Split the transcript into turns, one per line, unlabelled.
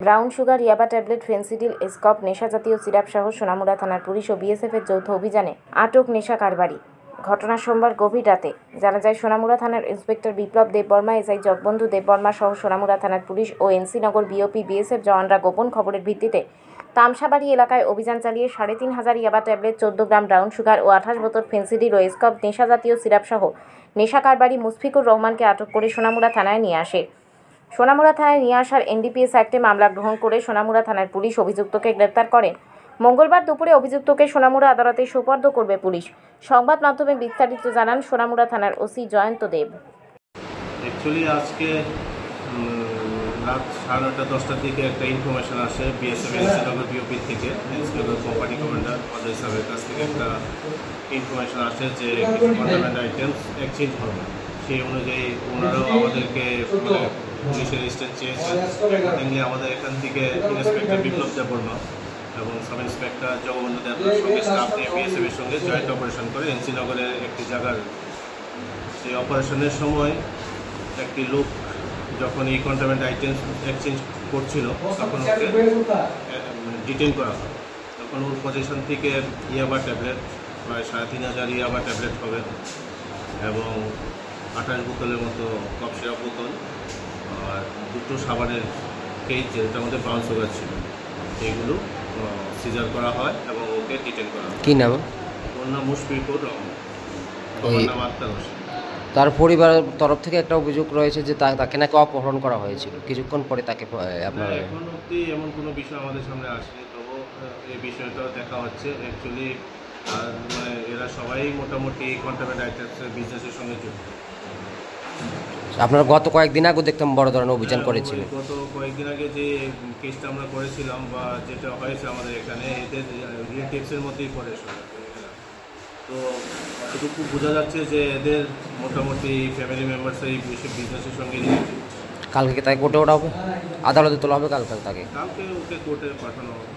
Brown sugar, ইয়াবা tablet, Phensedyl, স্কপ, নেশাজাতীয় syrup সহ সোনামুড়া থানার পুলিশ ও বিএসএফের যৌথ অভিযানে আটক নেশা কারবারি। ঘটনা সোমবার গভীর রাতে জানা যায় সোনামুড়া থানার ইন্সপেক্টর বিপ্লব দেববর্মা, এসআই জগবন্ধু দেববর্মা সহ সোনামুড়া থানার পুলিশ ও এনসিনগর বিওপি বিএসএফ জওয়ানরা গোপন খবরের ভিত্তিতে তামসাবাড়ি এলাকায় অভিযান চালিয়ে ৩৫০০ ইয়াবা ট্যাবলেট, ১৪ গ্রাম ব্রাউন সুগার ও ২৮ বোতল ফেন্সিডিল ও স্কপ নেশাজাতীয় সিরাপ সহ নেশা কারবারি মুশফিকুর রহমানকে আটক করে সোনামুড়া থানায় নিয়ে আসে। সোনামুড়া থানায় নিয়ে আসার এনডিপিএস অ্যাক্টে মামলা গ্রহণ করে সোনামুড়া থানার পুলিশ অভিযুক্তকে গ্রেপ্তার করে। মঙ্গলবার দুপুরে অভিযুক্তকে সোনামুড়া আদালতে সোপর্দ করবে পুলিশ। সংবাদ মাধ্যমে বিস্তারিত জানান সোনামুড়া থানার ওসি জয়ন্ত দেব।
অ্যাকচুয়ালি আজকে রাত 9:30-10টার দিকে একটা ইনফরমেশন আসে বিএসএফ এনসিনগর বিওপি থেকে, এনসিনগর কোম্পানি কমান্ডার অজয় সাহেবের কাছ থেকে একটা ইনফরমেশন আসে যে কন্ট্রাব্যান্ড আইটেমস এক্সচেঞ্জ হবে। সেই অনুযায়ী ওনারাও আমাদেরকে পুলিশের স্টেট চেয়েছেন। মেনলি আমাদের এখান থেকে ইন্সপেক্টর বিপ্লব দেববর্মা এবং সাব ইন্সপেক্টর জগবন্ধু দেববর্মার সঙ্গে স্টাফ নিয়ে বিএসএফের সঙ্গে জয়েন্ট অপারেশন করে এনসিনগরের একটি জায়গার সেই অপারেশনের সময় একটি লোক যখন এই কন্ট্রাব্যান্ড আইটেমস এক্সচেঞ্জ করছিল তখন ওকে ডিটেইন করা হয়। তখন ওর পজিশন থেকে ইয়াবা ট্যাবলেট প্রায় ৩৫০০ ইয়াবা ট্যাবলেট হবে এবং ২৮ বোতলের মতো কফ সিরাপ বোতল আর দুটো সাবানের কেজ যেটার মধ্যে ব্রাউন সুগার ছিল, এইগুলো সিজার করা হয় এবং ওকে ডিটেইন করা হয়।
কী নাম?
ওর নাম মুশফিকুর রহমান, ওর নাম আক্তার হোসেন।
তার পরিবারের তরফ থেকে একটা অভিযোগ রয়েছে যে তাকে নাকি অপহরণ করা হয়েছিল, কিছুক্ষণ পরে তাকে আপনার
এখন অবধি এমন কোনো বিষয় আমাদের সামনে আসেনি, তবু এই বিষয়টাও দেখা হচ্ছে। অ্যাকচুয়ালি মানে এরা সবাই মোটামুটি কন্ট্রাব্যান্ড আইটেমসের বিজনেসের সঙ্গে যুক্ত।
আপনারা গত কয়েকদিন আগে দেখতাম বড় ধরনের অভিযান করেছিলেন।
গত কয়েকদিন আগে যে কেসটা আমরা করেছিলাম বা যেটা হয়েছে আমাদের এখানে, এদের রিলেটিভসের মধ্যেই পড়ে সবাই। তো এটুকু বোঝা যাচ্ছে যে এদের মোটামুটি ফ্যামিলি মেম্বার্স এই বিজনেসের সঙ্গে রিলেটেড।
কালকে তাকে কোর্টে ওঠা হবে, আদালতে তোলা হবে কালকে তাকে।
কালকে ওকে কোর্টে পাঠানো হবে।